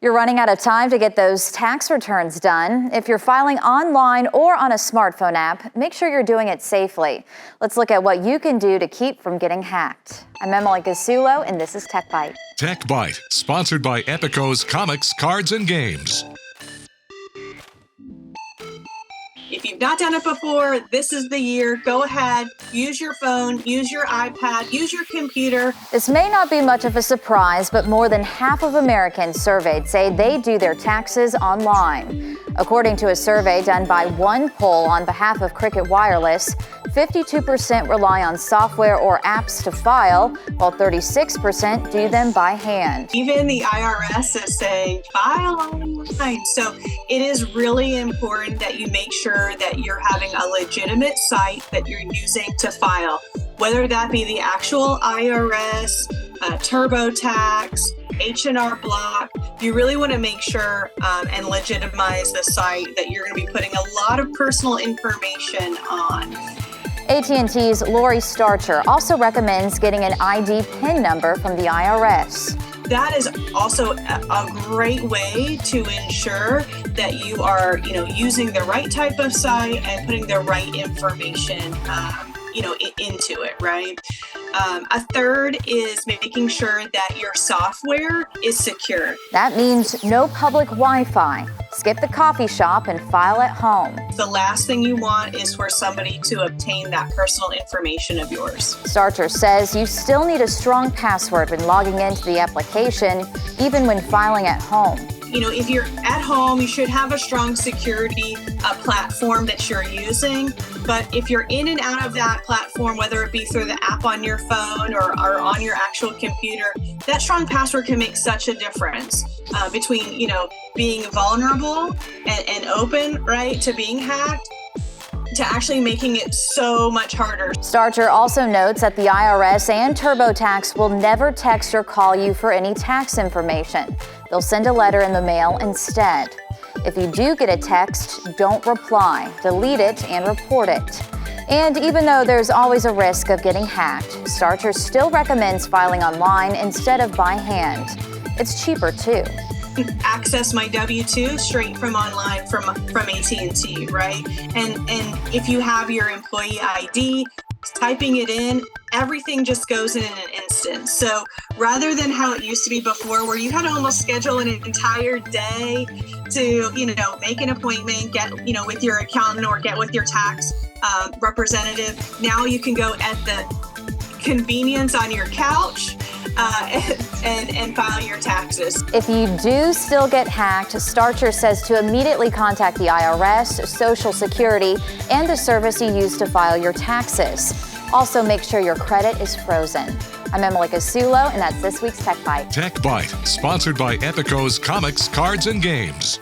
You're running out of time to get those tax returns done. If you're filing online or on a smartphone app, make sure you're doing it safely. Let's look at what you can do to keep from getting hacked. I'm Emily Gasulo, and this is tech-byte. Tech-byte, sponsored by Epico's Comics, Cards, and Games. If you've not done it before, this is the year. Go ahead, use your phone, use your iPad, use your computer. This may not be much of a surprise, but more than half of Americans surveyed say they do their taxes online. According to a survey done by one poll on behalf of Cricket Wireless, 52% rely on software or apps to file, while 36% do them by hand. Even the IRS is saying file online. So it is really important that you make sure that you're having a legitimate site that you're using to file, whether that be the actual IRS, TurboTax, H&R Block. You really want to make sure and legitimize the site that you're going to be putting a lot of personal information on. AT&T's Lori Starcher also recommends getting an ID PIN number from the IRS. That is also a great way to ensure that you are, using the right type of site and putting the right information, into it, right? A third is making sure that your software is secure. That means no public Wi-Fi. Skip the coffee shop and file at home. The last thing you want is for somebody to obtain that personal information of yours. Starcher says you still need a strong password when logging into the application, even when filing at home. If you're at home, you should have a strong security platform that you're using. But if you're in and out of that platform, whether it be through the app on your phone or on your actual computer, that strong password can make such a difference between, being vulnerable and open, right, to being hacked, to actually making it so much harder. Starcher also notes that the IRS and TurboTax will never text or call you for any tax information. They'll send a letter in the mail instead. If you do get a text, don't reply, delete it, and report it. And even though there's always a risk of getting hacked, Starcher still recommends filing online instead of by hand. It's cheaper too. Access my W-2 straight from online from AT&T, right? And if you have your employee ID, typing it in, everything just goes in an instant. So rather than how it used to be before, where you had to almost schedule an entire day to, make an appointment, get, with your accountant or get with your tax representative, now you can go at the convenience on your couch and file your taxes. If you do still get hacked, Starcher says to immediately contact the IRS, Social Security, and the service you use to file your taxes. Also, make sure your credit is frozen. I'm Emily Gasulo, and that's this week's Tech-byte. Tech-byte, sponsored by Epico's Comics, Cards, and Games.